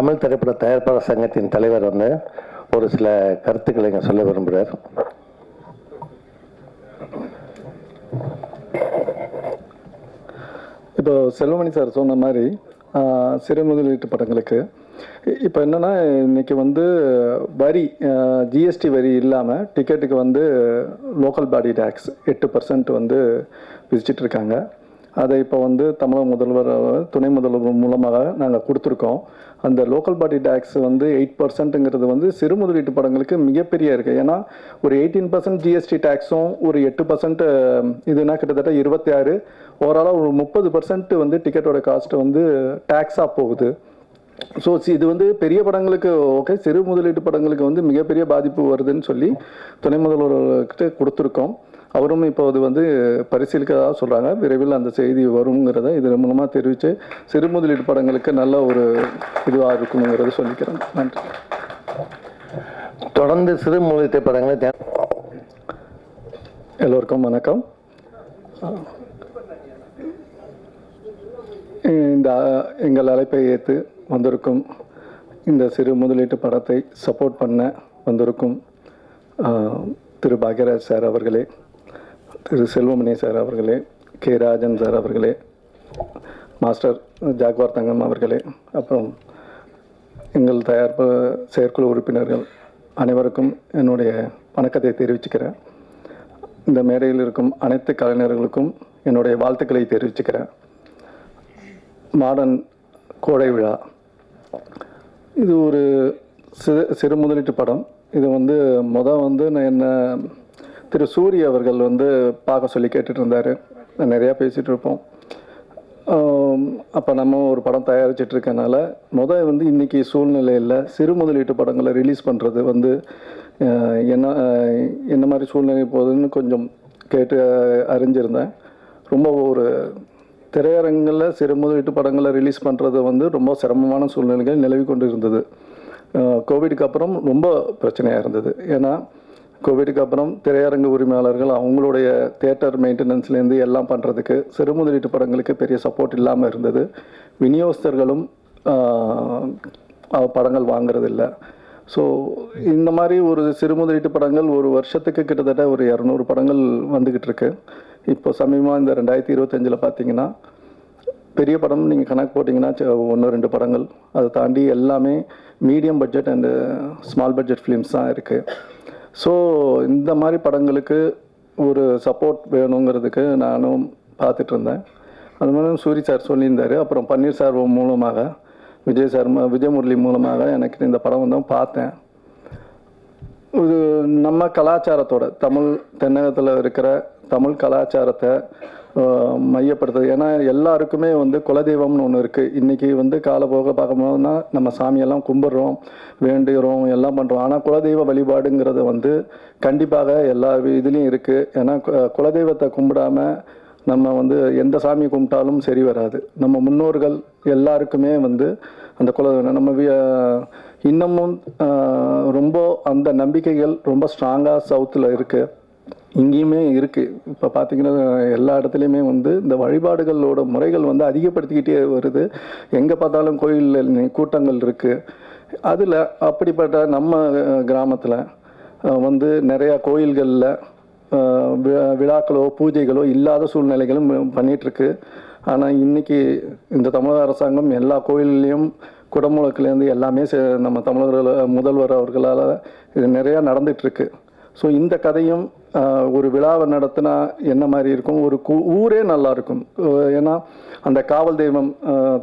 தமிழ் திரைப்பட தயாரிப்பாளர் சங்கத்தின் தலைவர் வந்து ஒரு சில கருத்துக்களை இங்கே சொல்ல விரும்புகிறார். இப்போ செல்வமணி சார் சொன்ன மாதிரி சிறு முதலீட்டு படங்களுக்கு இப்போ என்னென்னா இன்றைக்கி வந்து வரி ஜிஎஸ்டி வரி இல்லாமல் டிக்கெட்டுக்கு வந்து லோக்கல் பாடி டேக்ஸ் 8% வந்து விதிச்சிட்ருக்காங்க. அதை இப்போ வந்து தமிழக முதல்வர் துணை முதல்வர் மூலமாக நாங்கள் கொடுத்துருக்கோம். அந்த லோக்கல் பாடி டேக்ஸ் வந்து 8%ங்கிறது வந்து சிறு முதலீட்டு படங்களுக்கு மிகப்பெரிய இருக்குது. ஏன்னா ஒரு 18% ஜிஎஸ்டி டேக்ஸும் ஒரு 8% இதுனா கிட்டத்தட்ட 26, ஓவராலாக ஒரு 30% வந்து டிக்கெட்டோட காஸ்ட்டு வந்து டேக்ஸாக போகுது. ஸோ இது வந்து பெரிய படங்களுக்கு ஓகே, சிறு முதலீட்டு படங்களுக்கு வந்து மிகப்பெரிய பாதிப்பு வருதுன்னு சொல்லி துணை முதல்வர்கிட்ட கொடுத்துருக்கோம். அவரும் இப்போ அது வந்து பரிசீலிக்கதாக சொல்கிறாங்க. விரைவில் அந்த செய்தி வருங்கிறத இது மூலமாக தெரிவித்து சிறு முதலீட்டு படங்களுக்கு நல்ல ஒரு இதுவாக இருக்கணுங்கிறத சொல்லிக்கிறேன். நன்றி. தொடர்ந்து சிறு முதலீட்டு படங்களை எல்லோருக்கும் வணக்கம். இந்த எங்கள் அழைப்பை ஏற்று வந்திருக்கும் இந்த சிறு முதலீட்டு படத்தை சப்போர்ட் பண்ண வந்திருக்கும் திரு பாக்யராஜ் சார் அவர்களே, திரு செல்வமணி சார் அவர்களே, கே ராஜன் சார் அவர்களே, மாஸ்டர் ஜாக்வார் தங்கம் அவர்களே, அப்புறம் எங்கள் தயாரிப்பு செயற்குழு உறுப்பினர்கள் அனைவருக்கும் என்னுடைய வணக்கத்தை தெரிவிச்சுக்கிறேன். இந்த மேடையில் இருக்கும் அனைத்து கலைஞர்களுக்கும் என்னுடைய வாழ்த்துக்களை தெரிவிச்சுக்கிறேன். மாடர்ன் கோடை விழா இது ஒரு சிறு முதலீட்டு படம். இது வந்து வந்து நான் என்ன திரு சூரிய அவர்கள் வந்து பார்க்க சொல்லி கேட்டுட்டு இருந்தார். நிறையா பேசிகிட்டு இருப்போம். அப்போ நம்ம ஒரு படம் தயாரிச்சிட்டு இருக்கனால வந்து இன்றைக்கி சூழ்நிலையில் சிறு முதலீட்டு படங்களை ரிலீஸ் பண்ணுறது வந்து என்ன மாதிரி சூழ்நிலை போகுதுன்னு கொஞ்சம் கேட்டு அறிஞ்சிருந்தேன். ரொம்ப ஒரு திரையரங்கில் சிறு முதலீட்டு படங்களை ரிலீஸ் பண்ணுறது வந்து ரொம்ப சிரமமான சூழ்நிலைகள் நிலவி கொண்டு இருந்தது. கோவிடுக்கு அப்புறம் ரொம்ப பிரச்சனையாக இருந்தது. ஏன்னா கோவிடுக்கு அப்புறம் திரையரங்கு உரிமையாளர்கள் அவங்களுடைய தியேட்டர் மெயின்டெனன்ஸ்லேருந்து எல்லாம் பண்ணுறதுக்கு சிறு முதலீட்டு படங்களுக்கு பெரிய சப்போர்ட் இல்லாமல் இருந்தது. விநியோகஸ்தர்களும் படங்கள் வாங்கிறதில்ல. ஸோ இந்த மாதிரி ஒரு சிறு முதலீட்டு படங்கள் ஒரு வருஷத்துக்கு கிட்டத்தட்ட ஒரு 200 படங்கள் வந்துக்கிட்டு இருக்கு. இப்போ சமீபமாக இந்த 2025 பார்த்தீங்கன்னா பெரிய படம் நீங்கள் கணக்கு போட்டிங்கன்னா 1-2 படங்கள், அதை தாண்டி எல்லாமே medium budget and small budget films தான் இருக்குது. ஸோ இந்த மாதிரி படங்களுக்கு ஒரு சப்போர்ட் வேணுங்கிறதுக்கு நானும் பார்த்துட்டு இருந்தேன். அது மாதிரி சூரி சார் சொல்லியிருந்தார். அப்புறம் பன்னீர் சார் மூலமாக விஜய் முரளி மூலமாக எனக்கு இந்த படம் வந்து பார்த்தேன். இது நம்ம கலாச்சாரத்தோட தமிழ் தென்னகத்தில் இருக்கிற தமிழ் கலாச்சாரத்தை மையப்படுத்துது. ஏன்னா எல்லாருக்குமே வந்து குலதெய்வம்னு ஒன்று இருக்குது. இன்றைக்கி வந்து காலப்போக பார்க்கும்போதுனா நம்ம சாமியெல்லாம் கும்பிட்றோம், வேண்டுகிறோம், எல்லாம் பண்ணுறோம். ஆனால் குலதெய்வ வழிபாடுங்கிறது வந்து கண்டிப்பாக எல்லா இதுலேயும் இருக்குது. ஏன்னா குலதெய்வத்தை கும்பிடாமல் நம்ம வந்து எந்த சாமி கும்பிட்டாலும் சரி வராது. நம்ம முன்னோர்கள் எல்லாருக்குமே வந்து அந்த நம்ம இன்னமும் ரொம்ப அந்த நம்பிக்கைகள் ரொம்ப ஸ்ட்ராங்காக சவுத்தில் இருக்குது, இங்கேயுமே இருக்குது. இப்போ பார்த்திங்கன்னா எல்லா இடத்துலையுமே வந்து இந்த வழிபாடுகளோட முறைகள் வந்து அதிகப்படுத்திக்கிட்டே வருது. எங்கே பார்த்தாலும் கோயிலில் கூட்டங்கள் இருக்குது. அதில் அப்படிப்பட்ட நம்ம கிராமத்தில் வந்து நிறையா கோயில்களில் விழாக்களோ பூஜைகளோ இல்லாத சூழ்நிலைகளும் பண்ணிகிட்ருக்கு. ஆனால் இன்றைக்கி இந்த தமிழக அரசாங்கம் எல்லா கோயில்லையும் குடமுழக்குலேருந்து எல்லாமே நம்ம தமிழக முதல்வர் அவர்களால் இது நிறையா நடந்துகிட்ருக்கு. ஸோ இந்த கதையும் ஒரு விழாவை நடத்தினா என்ன மாதிரி இருக்கும், ஒரு ஊரே நல்லாயிருக்கும். ஏன்னா அந்த காவல் தெய்வம்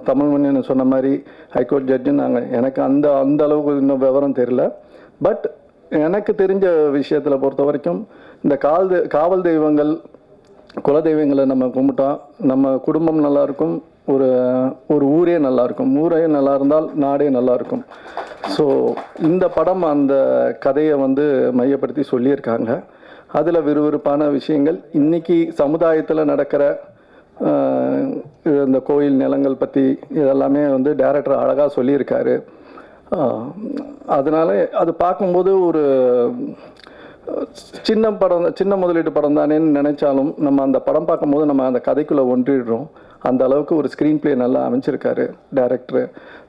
தமிழ்மணி சொன்ன மாதிரி ஹைகோர்ட் ஜட்ஜுன்னு எனக்கு அந்த அளவுக்கு இன்னும் விவரம் தெரியல. பட் எனக்கு தெரிஞ்ச விஷயத்தில் பொறுத்த வரைக்கும் இந்த காவல் தெய்வங்கள் குலதெய்வங்களை நம்ம கும்பிட்டா நம்ம குடும்பம் நல்லாயிருக்கும், ஒரு ஊரே நல்லாயிருக்கும். ஊரே நல்லா இருந்தால் நாடே நல்லாயிருக்கும். ஸோ இந்த படம் அந்த கதையை வந்து மையப்படுத்தி சொல்லியிருக்காங்க. அதில் விறுவிறுப்பான விஷயங்கள் இன்றைக்கி சமுதாயத்தில் நடக்கிற இந்த கோயில் நிலங்கள் பற்றி இதெல்லாமே வந்து டைரக்டர் அழகாக சொல்லியிருக்காரு. அதனால் அது பார்க்கும்போது சின்ன முதலீட்டு படம் தானேன்னு நினைச்சாலும் நம்ம அந்த படம் பார்க்கும்போது நம்ம அந்த கதைக்குள்ளே ஒன்றிடுறோம். அந்த அளவுக்கு ஒரு ஸ்க்ரீன் ப்ளே நல்லா அமைச்சிருக்காரு டைரக்டரு.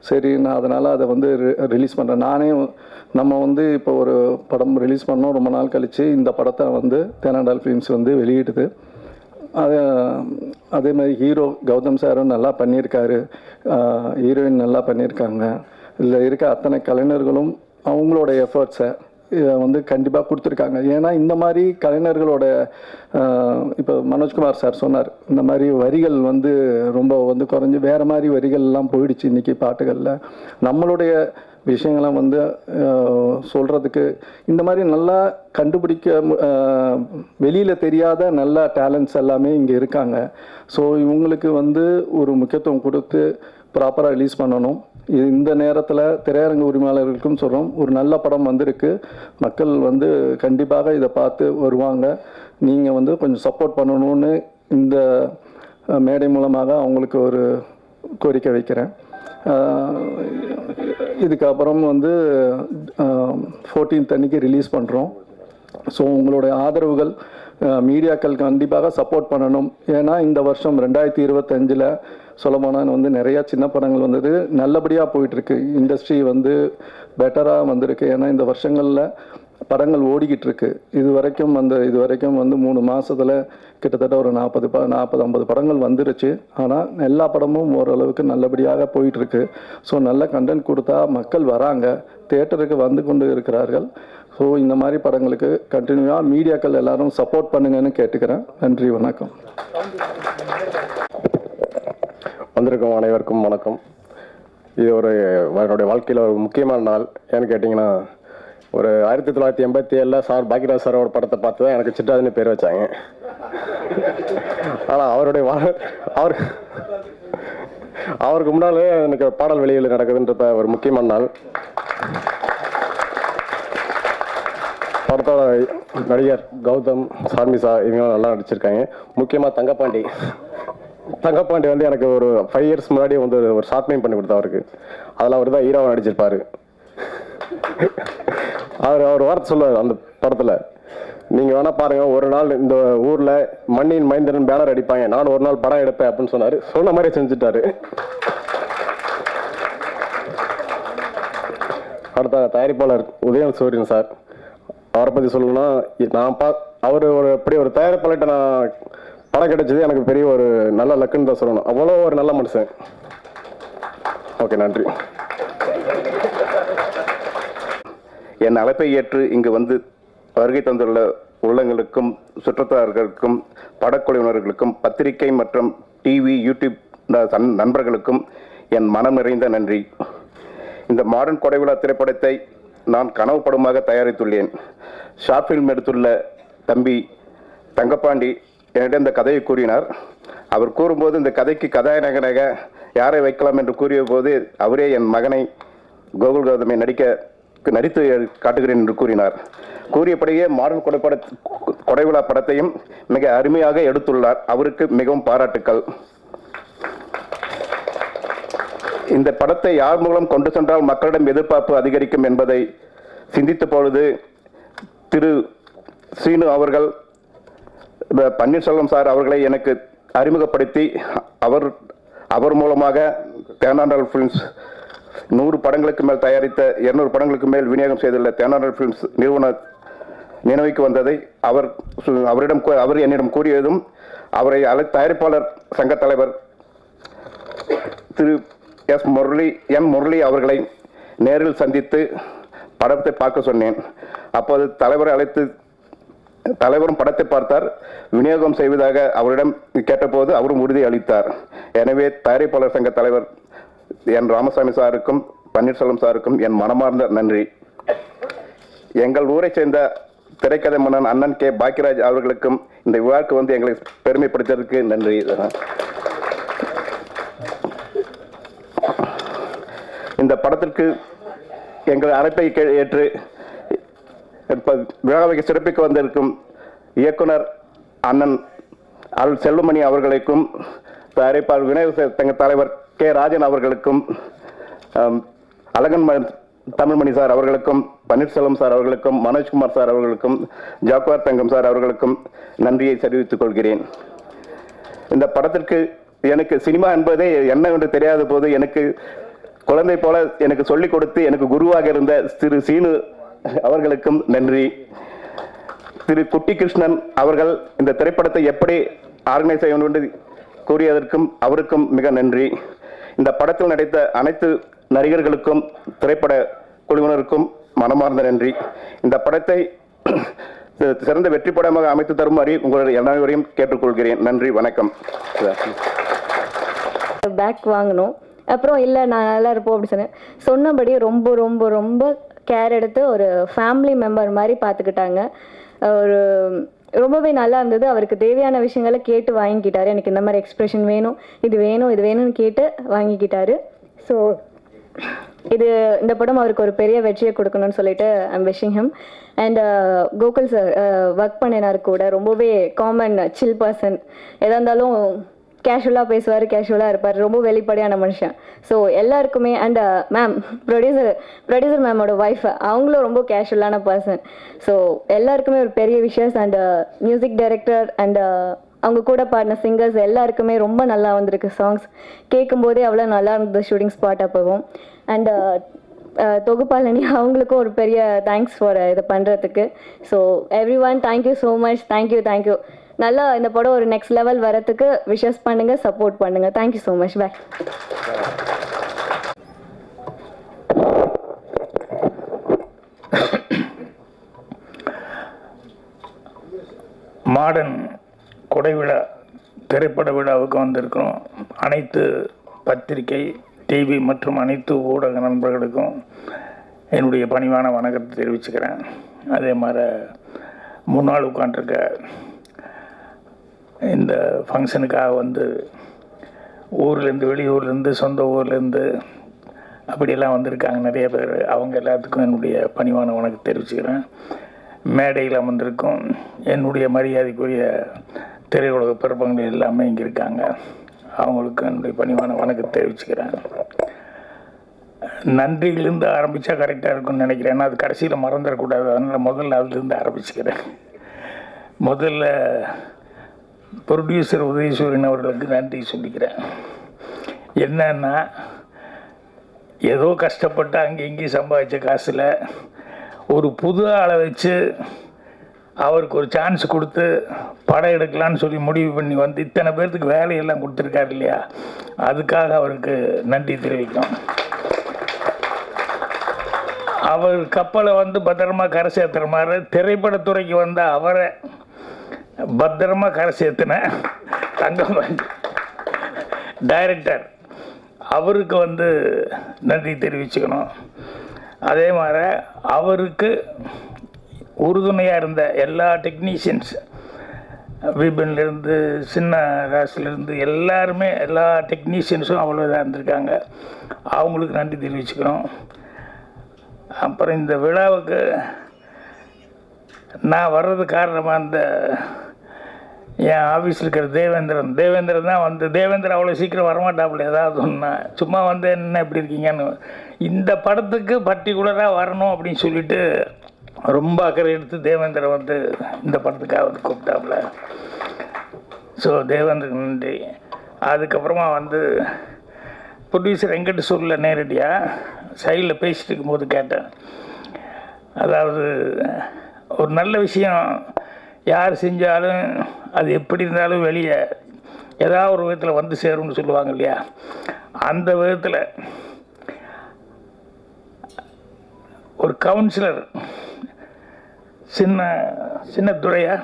சரி, நான் அதனால் அதை வந்து ரிலீஸ் பண்ணுறேன். நம்ம வந்து இப்போ ஒரு படம் ரிலீஸ் பண்ணோம், ரொம்ப நாள் கழித்து இந்த படத்தை வந்து தேனாண்டால் ஃபிலிம்ஸ் வந்து வெளியிடுது. அதே மாதிரி ஹீரோ கௌதம் சாரும் நல்லா பண்ணியிருக்காரு, ஹீரோயின் நல்லா பண்ணியிருக்காங்க. இதில் இருக்க அத்தனை கலைஞர்களும் அவங்களோட எஃபர்ட்ஸை வந்து கண்டிப்பாக கொடுத்துருக்காங்க. ஏன்னா இந்த மாதிரி கலைஞர்களோட இப்போ மனோஜ்குமார் சார் சொன்னார், இந்த மாதிரி வரிகள் வந்து ரொம்ப வந்து குறைஞ்சி வேறு மாதிரி வரிகள்லாம் போயிடுச்சு இன்றைக்கி பாட்டுகளில். நம்மளுடைய விஷயங்கள்லாம் வந்து சொல்கிறதுக்கு இந்த மாதிரி நல்லா கண்டுபிடிக்க வெளியில் தெரியாத நல்ல டேலண்ட்ஸ் எல்லாமே இங்கே இருக்காங்க. ஸோ இவங்களுக்கு வந்து ஒரு முக்கியத்துவம் கொடுத்து ப்ராப்பராக ரிலீஸ் பண்ணணும். இந்த நேரத்தில் திரையரங்கு உரிமையாளர்களுக்கும் சொல்கிறோம், ஒரு நல்ல படம் வந்திருக்கு, மக்கள் வந்து கண்டிப்பாக இதை பார்த்து வருவாங்க. நீங்கள் வந்து கொஞ்சம் சப்போர்ட் பண்ணணும்னு இந்த மேடை மூலமாக அவங்களுக்கு ஒரு கோரிக்கை வைக்கிறேன். இதுக்கப்புறம் வந்து 14th அன்னைக்கு ரிலீஸ் பண்ணுறோம். ஸோ உங்களுடைய ஆதரவுகள் மீடியாக்கள் கண்டிப்பாக சப்போர்ட் பண்ணணும். ஏன்னா இந்த வருஷம் 2025 சொல்லப்போனால் வந்து நிறையா சின்ன படங்கள் வந்தது, நல்லபடியாக போயிட்டுருக்கு. இண்டஸ்ட்ரி வந்து பெட்டராக வந்திருக்கு. ஏன்னா இந்த வருஷங்களில் படங்கள் ஓடிக்கிட்டு இருக்கு. இது வரைக்கும் வந்து 3 மாதத்தில் கிட்டத்தட்ட ஒரு 40-50 படங்கள் வந்துருச்சு. ஆனால் எல்லா படமும் ஓரளவுக்கு நல்லபடியாக போயிட்டுருக்கு. ஸோ நல்ல கண்டென்ட் கொடுத்தா மக்கள் வராங்க, தியேட்டருக்கு வந்து கொண்டு இருக்கிறார்கள். ஸோ இந்த மாதிரி படங்களுக்கு கண்டினியூவாக மீடியாக்கள் எல்லாரும் சப்போர்ட் பண்ணுங்கன்னு கேட்டுக்கிறேன். நன்றி, வணக்கம். வந்திருக்கும் அனைவருக்கும் வணக்கம். இது என்னுடைய வாழ்க்கையில் ஒரு முக்கியமான நாள். ஏன்னு கேட்டிங்கன்னா, ஒரு 1987 சார் பாக்யராஜ் சாரோட படத்தை பார்த்து தான் எனக்கு சிட்டாதுன்னு பேர் வச்சாங்க. ஆனால் அவருக்கு முன்னாலே எனக்கு பாடல் வெளியில் நடக்குதுன்றப்ப ஒரு முக்கியமான நாள். படத்தோட நடிகர் கௌதம், சார்மிசா இவங்க நல்லா நடிச்சிருக்காங்க. முக்கியமாக தங்கப்பாண்டி வந்து எனக்கு ஒரு 5 years முன்னாடி வந்து ஒரு ஷார்ட் ஃபிலிம் பண்ணி கொடுத்தா அவருக்கு. அதில் அவர் தான் ஹீரோவாக நடிச்சிருப்பாரு. அவர் வார்த்தை சொல்லுவார் அந்த படத்தில், நீங்கள் வேணால் பாருங்கள், ஒரு நாள் இந்த ஊரில் மண்ணின் மைந்தரன் பேனர் அடிப்பாங்க, நானும் ஒரு நாள் படம் எடுப்பேன் அப்படின்னு சொன்னார். சொன்ன மாதிரி செஞ்சுட்டாரு. அடுத்த தயாரிப்பாளர் உதயம் சூரியன் சார், அவரை பற்றி சொல்லணும்னா, அவர் எப்படி ஒரு தயாரிப்பாளர்கிட்ட நான் படம் கிடைச்சது எனக்கு பெரிய ஒரு நல்ல லக்குன்னு தான் சொல்லணும். அவ்வளோ ஒரு நல்ல மனுஷன். ஓகே, நன்றி. என் அழைப்பை ஏற்று இங்கு வந்து வருகை தந்துள்ள உள்ளங்களுக்கும் சுற்றுத்தார்களுக்கும் படக்குழுவினர்களுக்கும் பத்திரிகை மற்றும் டிவி யூடியூப் நண்பர்களுக்கும் என் மனம் நிறைந்த நன்றி. இந்த மாடர்ன் கொடைவிழா திரைப்படத்தை நான் கனவு படமாக தயாரித்துள்ளேன். ஷார்ட் ஃபிலிம் எடுத்துள்ள தம்பி தங்கப்பாண்டி என்னிடம் இந்த கதையை கூறினார். அவர் கூறும்போது இந்த கதைக்கு கதாநாயகனாக யாரை வைக்கலாம் என்று கூறிய போது அவரே என் மகனை கோகுல் கௌதமை நடித்து காட்டுகிறேன் என்று கூறினார். கூறியபடியே மாடர்ன் கொடைவிழா படத்தையும் மிக அருமையாக எடுத்துள்ளார். அவருக்கு மிகவும் பாராட்டுக்கள். இந்த படத்தை யார் மூலம் கொண்டு சென்றால் மக்களிடம் எதிர்பார்ப்பு அதிகரிக்கும் என்பதை சிந்தித்த பொழுது திரு சீனு அவர்கள், பன்னீர்செல்வம் சார் அவர்களை எனக்கு அறிமுகப்படுத்தி அவர் மூலமாக தேனாண்டால் ஃபிலிம்ஸ் 100 படங்களுக்கு மேல் தயாரித்த 200 படங்களுக்கு மேல் விநியோகம் செய்துள்ள தேனாண்டால் ஃபிலிம்ஸ் நிறுவன நினைவுக்கு வந்ததை அவர் என்னிடம் கூறியதும், அவரை தயாரிப்பாளர் சங்க தலைவர் திரு எம் முரளி அவர்களை நேரில் சந்தித்து படத்தை பார்க்க சொன்னேன். அப்போது தலைவரும் படத்தை பார்த்தார். விநியோகம் செய்வதாக அவரிடம் கேட்டபோது அவரும் உறுதி அளித்தார். எனவே தயாரிப்பாளர் சங்க தலைவர் என் ராமசாமி சாருக்கும் பன்னீர்செல்வம் சாருக்கும் என் மனமார்ந்த நன்றி. எங்கள் ஊரை சேர்ந்த திரைக்கதை மன்னன் அண்ணன் கே பாக்யராஜ் அவர்களுக்கும் இந்த விழாவுக்கு வந்து எங்களை பெருமைப்படுத்தியதற்கு நன்றி. இந்த படத்திற்கு எங்கள் அழைப்பை ஏற்று விழாவை சிறப்பிக்க வந்திருக்கும் இயக்குனர் அண்ணன் அல் செல்வமணி அவர்களுக்கும், தயாரிப்பாளர் விநாயகர் சங்க தலைவர் கே ராஜன் அவர்களுக்கும், அழகன் தமிழ்மணி சார் அவர்களுக்கும், பன்னீர்செல்வம் சார் அவர்களுக்கும், மனோஜ்குமார் சார் அவர்களுக்கும், ஜாக்குவார் தங்கம் சார் அவர்களுக்கும் நன்றியை தெரிவித்துக் கொள்கிறேன். இந்த படத்திற்கு எனக்கு சினிமா என்பதே என்னவென்று தெரியாத போது எனக்கு குழந்தை போல எனக்கு சொல்லிக் கொடுத்து எனக்கு குருவாக இருந்த திரு சீனு அவர்களுக்கும் நன்றி. திரு குட்டி கிருஷ்ணன் அவர்கள் இந்த திரைப்படத்தை எப்படி ஆர்கனைஸ் செய்ய வேண்டும் என்று கூறியதற்கும் அவருக்கும் மிக நன்றி. இந்த படத்தில் நடித்த அனைத்து நடிகர்களுக்கும் திரைப்பட குழுவினருக்கும் மனமார்ந்த நன்றி. இந்த படத்தை சிறந்த வெற்றி படமாக அமைத்து தருமாறு உங்களுடைய அனைவரையும் கேட்டுக்கொள்கிறேன். நன்றி, வணக்கம். பேக் வாங்கணும், அப்புறம் இல்லை நான் நல்லா இருப்போம் அப்படி சொன்னபடி ரொம்ப ரொம்ப ரொம்ப கேர் எடுத்து ஒரு ஃபேமிலி மெம்பர் மாதிரி பார்த்துக்கிட்டாங்க. ஒரு ரொம்பவே நல்லா இருந்தது. அவருக்கு தேவையான விஷயங்களை கேட்டு வாங்கிக்கிட்டாரு. எனக்கு இந்த மாதிரி எக்ஸ்பிரஷன் வேணும், இது வேணும், இது வேணும்னு கேட்டு வாங்கிக்கிட்டாரு. ஸோ இந்த படம் அவருக்கு ஒரு பெரிய வெற்றியை கொடுக்கணும்னு சொல்லிட்டு I'm wishing him. And Gokul sir work பண்ணினார் கூட. ரொம்பவே காமன் சில் பர்சன். எதாக இருந்தாலும் கேஷுவலாக பேசுவார், கேஷுவலாக இருப்பார். ரொம்ப வெளிப்படையான மனுஷன். ஸோ எல்லாருக்குமே அண்ட் மேம் ப்ரொடியூசர் மேமோட ஒய்ஃப், அவங்களும் ரொம்ப கேஷுவலான பர்சன். ஸோ எல்லாருக்குமே ஒரு பெரிய wishes. And music director and அவங்க கூட பாடின சிங்கர்ஸ் எல்லாருக்குமே ரொம்ப நல்லா வந்திருக்கு. சாங்ஸ் கேட்கும்போதே அவ்வளோ நல்லா இருந்தது ஷூட்டிங் ஸ்பாட் அப்போவும். அண்ட் தொகுப்பாளனி அவங்களுக்கும் ஒரு பெரிய தேங்க்ஸ் ஃபார் இதை பண்ணுறதுக்கு. So everyone thank you so much. Thank you. நல்லா இந்த படம் ஒரு நெக்ஸ்ட் லெவல் வரத்துக்கு விஷஸ் பண்ணுங்கள், சப்போர்ட் பண்ணுங்கள். Thank you so much. Bye. Modern கொடைவிழா திரைப்பட விழாவுக்கு வந்திருக்கிறோம். அனைத்து பத்திரிகை, டிவி மற்றும் அனைத்து ஊடக நண்பர்களுக்கும் என்னுடைய பணிவான வணக்கத்தை தெரிவிச்சுக்கிறேன். அதே மாதிரி முன்னாள் உட்காண்டிருக்க இந்த ஃபங்க்ஷனுக்காக வந்து ஊர்லேருந்து, வெளியூர்லேருந்து, சொந்த ஊர்லேருந்து அப்படியெல்லாம் வந்திருக்காங்க நிறைய பேர். அவங்க எல்லாத்துக்கும் என்னுடைய பணிவான வணக்கத்தை தெரிவிச்சுக்கிறேன். மேடையில் அமர்ந்திருக்கும் என்னுடைய மரியாதைக்குரிய திரையுலக பிறப்பங்கள் எல்லாமே இங்கே இருக்காங்க. அவங்களுக்கு என்னுடைய பணிவான வணக்கத்தை தெரிவிச்சுக்கிறேன். நன்றியிலேருந்து ஆரம்பித்தா கரெக்டாக இருக்கும்னு நினைக்கிறேன். ஏன்னா அது கடைசியில் மறந்துடக்கூடாது. அதனால் முதல்ல அதுலேருந்து ஆரம்பிச்சுக்கிறேன். முதல்ல ப்ரொடியூசர் உதயசூரியன் அவர்களுக்கு நன்றி சொல்லிக்கிறேன். என்னன்னா, ஏதோ கஷ்டப்பட்டு அங்கே இங்கேயும் சம்பாதிச்ச காசில் ஒரு புது ஆளை வச்சு அவருக்கு ஒரு சான்ஸ் கொடுத்து படம் எடுக்கலான்னு சொல்லி முடிவு பண்ணி வந்து இத்தனை பேர்த்துக்கு வேலையெல்லாம் கொடுத்துருக்காரு இல்லையா, அதுக்காக அவருக்கு நன்றி தெரிவிக்கணும். அவர் கப்பலை வந்து பத்திரமா கரை சேர்த்துற மாதிரி திரைப்படத்துறைக்கு வந்த அவரை பத்திரமா கரை சேர்த்துன தங்கம் டைரக்டர் அவருக்கு வந்து நன்றி தெரிவிச்சுக்கணும். அதே மாதிரி அவருக்கு உறுதுணையாக இருந்த எல்லா டெக்னீஷியன்ஸ், விபின்லேருந்து சின்ன ராசிலேருந்து எல்லாருமே, எல்லா டெக்னீஷியன்ஸும் அவ்வளோ இதாக இருந்திருக்காங்க. அவங்களுக்கு நன்றி தெரிவிச்சுக்கணும். அப்புறம் இந்த விழாவுக்கு நான் வர்றது காரணமாக இந்த என் ஆஃபீஸில் இருக்கிற தேவேந்திரன் தான் வந்து, தேவேந்திரன் அவ்வளோ சீக்கிரம் வரமாட்டாப்புல. ஏதாவது ஒன்றா சும்மா வந்து என்ன எப்படி இருக்கீங்கன்னு, இந்த படத்துக்கு பர்டிகுலராக வரணும் அப்படின்னு சொல்லிட்டு ரொம்ப அக்கறை எடுத்து தேவேந்திரன் வந்து இந்த படத்துக்காக வந்து கூப்பிட்டாப்புல. ஸோ தேவேந்திரன் நன்றி. அதுக்கப்புறமா வந்து ப்ரொடியூசர் எங்கிட்ட சொல்ல நேரடியாக சைடில் பேசிட்டு இருக்கும்போது கேட்டேன். அதாவது ஒரு நல்ல விஷயம் யார் செஞ்சாலும் அது எப்படி இருந்தாலும் வெளியே ஏதாவது ஒரு விதத்தில் வந்து சேரும்னு சொல்லுவாங்க இல்லையா, அந்த விதத்தில் ஒரு கவுன்சிலர் சின்ன துறையா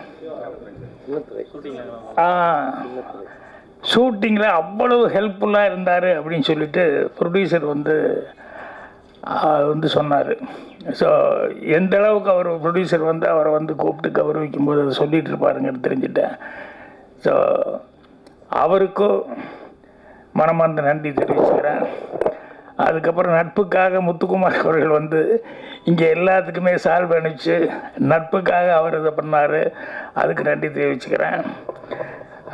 ஷூட்டிங்கில் அவ்வளவு ஹெல்ப்ஃபுல்லாக இருந்தார் அப்படின்னு சொல்லிட்டு ப்ரொடியூசர் வந்து சொன்னார். ஸோ எந்த அளவுக்கு அவர் ப்ரொடியூசர் வந்து அவரை வந்து கூப்பிட்டு கௌரவிக்கும் போது அதை சொல்லிகிட்டு இருப்பாருங்கன்னு தெரிஞ்சுட்டேன். ஸோ அவருக்கும் மனமார்ந்த நன்றி தெரிவிச்சுக்கிறேன். அதுக்கப்புறம் நட்புக்காக முத்துக்குமார் அவர்கள் வந்து இங்கே எல்லாத்துக்குமே சால்வ் அனுப்பிச்சு நட்புக்காக அவர் இதை பண்ணார். அதுக்கு நன்றி தெரிவிச்சுக்கிறேன்.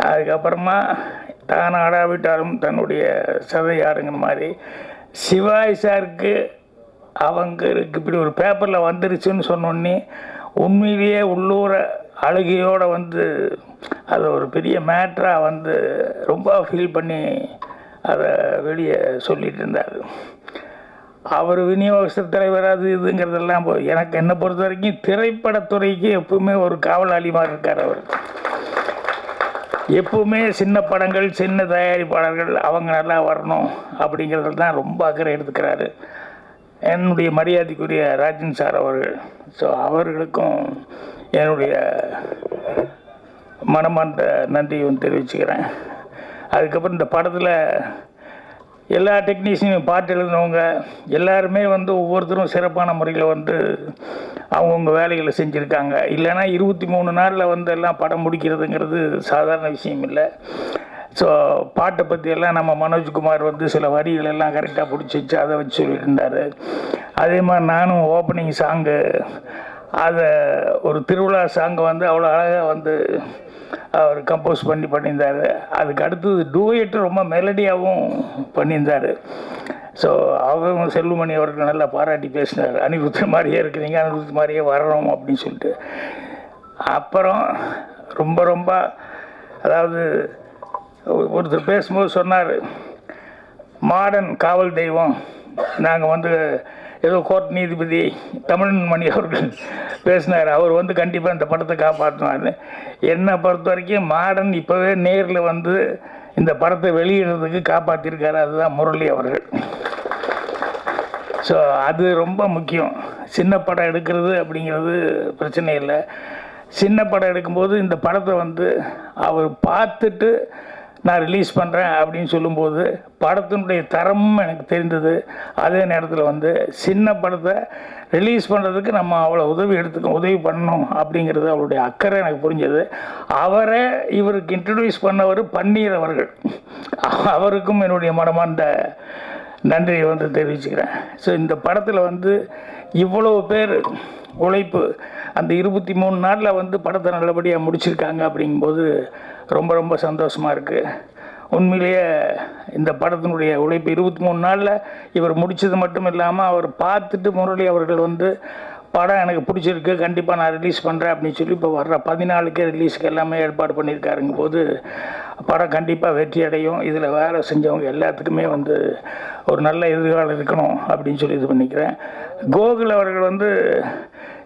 அதுக்கப்புறமா தான் ஆடாவிட்டாலும் தன்னுடைய சதை ஆடுங்கிற மாதிரி சிவாய் சாருக்கு அவங்களுக்கு இப்படி ஒரு பேப்பரில் வந்துருச்சுன்னு சொன்னோடனே உண்மையிலேயே உள்ளூர அழுகையோடு வந்து அதை ஒரு பெரிய மேட்டராக வந்து ரொம்ப ஃபீல் பண்ணி அதை வெளியே சொல்லிட்டு இருந்தார். அவர் விநியோகஸ்தர் தலைவர் அது இதுங்கிறதெல்லாம் எனக்கு என்னை பொறுத்த வரைக்கும் திரைப்படத்துறைக்கு எப்பவுமே ஒரு காவலாளி மாதிரி இருக்கார். அவர் எப்பவுமே சின்ன படங்கள் சின்ன தயாரிப்பாளர்கள் அவங்க நல்லா வரணும் அப்படிங்கிறதுல தான் ரொம்ப அக்கறை எடுத்துக்கிறாரு. என்னுடைய மரியாதைக்குரிய ராஜன் சார் அவர்கள், ஸோ அவர்களுக்கும் என்னுடைய மனமார்ந்த நன்றியும் தெரிவிச்சுக்கிறேன். அதுக்கப்புறம் இந்த படத்தில் எல்லா டெக்னீஷியனும் பாட்டு எழுதினவங்க எல்லாருமே வந்து ஒவ்வொருத்தரும் சிறப்பான முறையில் வந்து அவங்கவுங்க வேலைகளை செஞ்சுருக்காங்க. இல்லைன்னா 23 நாளில் வந்து எல்லாம் படம் முடிக்கிறதுங்கிறது சாதாரண விஷயம் இல்லை. ஸோ பாட்டை பற்றியெல்லாம் நம்ம மனோஜ்குமார் வந்து சில வரிகள் எல்லாம் கரெக்டாக பிடிச்சி வச்சு அதை வச்சு சொல்லிட்டு இருந்தார். அதே மாதிரி நானும் ஓப்பனிங் சாங்கு அதை ஒரு திருவிழா சாங்கை வந்து அவ்வளோ அழகாக வந்து அவர் கம்போஸ் பண்ணியிருந்தார். அதுக்கு அடுத்தது டூயட்டு ரொம்ப மெலடியாகவும் பண்ணியிருந்தார். ஸோ அவங்க செல்வமணி அவர்கள் நல்லா பாராட்டி பேசினார். அனிருத் மாதிரியே இருக்கிறீங்க, அனிருத் மாதிரியே வரணும் அப்படின்னு சொல்லிட்டு. அப்புறம் ரொம்ப ரொம்ப அதாவது ஒருத்தர் பேசும்போது சொன்னார், மாடர்ன் காவல் தெய்வம் நாங்கள் வந்து ஏதோ கோர்ட் நீதிபதி தமிழன் மணி அவர்கள் பேசினார். அவர் வந்து கண்டிப்பாக இந்த படத்தை காப்பாற்றினார். என்னை பொறுத்த வரைக்கும் மாடர்ன் இப்போவே நேரில் வந்து இந்த படத்தை வெளியிடுறதுக்கு காப்பாற்றிருக்காரு. அதுதான் முரளி அவர்கள். ஸோ அது ரொம்ப முக்கியம். சின்ன படம் எடுக்கிறது அப்படிங்கிறது பிரச்சனை இல்லை. சின்ன படம் எடுக்கும்போது இந்த படத்தை வந்து அவர் பார்த்துட்டு நான் ரிலீஸ் பண்ணுறேன் அப்படின்னு சொல்லும்போது படத்தினுடைய தரமும் எனக்கு தெரிந்தது. அதே நேரத்தில் வந்து சின்ன படத்தை ரிலீஸ் பண்ணுறதுக்கு நம்ம அவ்வளோ உதவி பண்ணணும் அப்படிங்கிறது அவருடைய அக்கறை எனக்கு புரிஞ்சது. அவரை இவருக்கு இன்ட்ரடியூஸ் பண்ணவர் பன்னீர் அவர்கள். அவருக்கும் என்னுடைய மனமார்ந்த நன்றியை வந்து தெரிவிச்சுக்கிறேன். ஸோ இந்த படத்தில் வந்து இவ்வளோ பேர் உழைப்பு அந்த 23 நாளில் வந்து படத்தை நல்லபடியாக முடிச்சிருக்காங்க அப்படிங்கும்போது ரொம்ப ரொம்ப சந்தோஷமாக இருக்குது. உண்மையிலேயே இந்த படத்தினுடைய உழைப்பு 23 நாளில் இவர் முடித்தது மட்டும் இல்லாமல் அவர் பார்த்துட்டு முரளி அவர்கள் வந்து படம் எனக்கு பிடிச்சிருக்கு, கண்டிப்பாக நான் ரிலீஸ் பண்ணுறேன் அப்படின்னு சொல்லி இப்போ வர்ற 14க்கே ரிலீஸுக்கு எல்லாமே ஏற்பாடு பண்ணியிருக்காருங்க போது படம் கண்டிப்பாக வெற்றி அடையும். இதில் வேலை செஞ்சவங்க எல்லாத்துக்குமே வந்து ஒரு நல்ல எதிர்காலம் இருக்கணும் அப்படின்னு சொல்லி இது பண்ணிக்கிறேன். கோகுல் அவர்கள் வந்து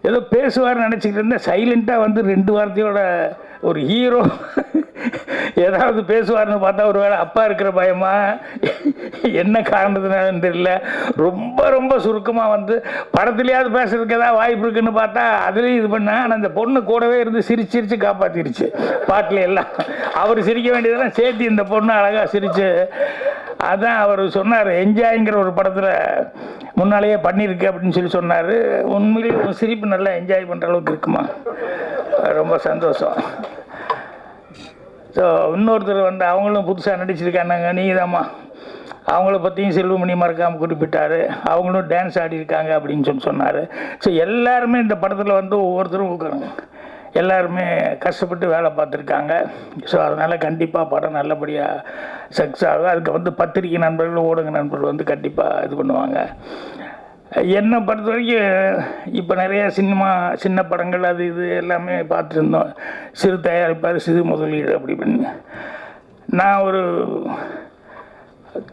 ஏதோ பேசுவார்னு நினச்சிக்கிட்டு இருந்தேன். சைலண்ட்டாக வந்து 2 வார்த்தையோட ஒரு ஹீரோ ஏதாவது பேசுவார்னு பார்த்தா ஒரு வேளை அப்பா இருக்கிற பயமா என்ன காரணத்தினாலும் தெரியல, ரொம்ப ரொம்ப சுருக்கமாக வந்து படத்துலையாவது பேசுறதுக்கு ஏதாவது வாய்ப்பு இருக்குன்னு பார்த்தா அதுலேயும் இது பண்ணேன். ஆனால் அந்த பொண்ணு கூடவே இருந்து சிரிச்சு காப்பாற்றிருச்சு பாட்டில் எல்லாம். அவர் சிரிக்க வேண்டியதெல்லாம் சேர்த்து இந்த பொண்ணு அழகாக சிரிச்சு. அதான் அவர் சொன்னார், என்ஜாய்ங்கிற ஒரு படத்தில் முன்னாலேயே பண்ணியிருக்கு அப்படின்னு சொல்லி சொன்னார். உண்மையிலேயே சிரிப்பு நல்லா என்ஜாய் பண்ணுற அளவுக்கு இருக்குமா, ரொம்ப சந்தோஷம். ஸோ இன்னொருத்தர் வந்து அவங்களும் புதுசாக நடிச்சிருக்காங்க, நீதாம்மா, அவங்கள பற்றியும் செல்வமணி மறக்காமல் குறிப்பிட்டார். அவங்களும் டான்ஸ் ஆடிருக்காங்க அப்படின்னு சொல்லி சொன்னார். ஸோ எல்லாருமே இந்த படத்தில் வந்து ஒவ்வொருத்தரும் எல்லாருமே கஷ்டப்பட்டு வேலை பார்த்துருக்காங்க. ஸோ அதனால் கண்டிப்பாக படம் நல்லபடியாக சக்ஸஸ் ஆகும். அதுக்கு வந்து பத்திரிகை நண்பர்கள் ஊடக நண்பர்கள் வந்து கண்டிப்பாக இது பண்ணுவாங்க. என்னை பொறுத்த வரைக்கும் இப்போ நிறையா சின்ன படங்கள் அது இது எல்லாமே பார்த்துருந்தோம். சிறு தயாரிப்பார், சிறு முதலீடு அப்படி பண்ணி. நான் ஒரு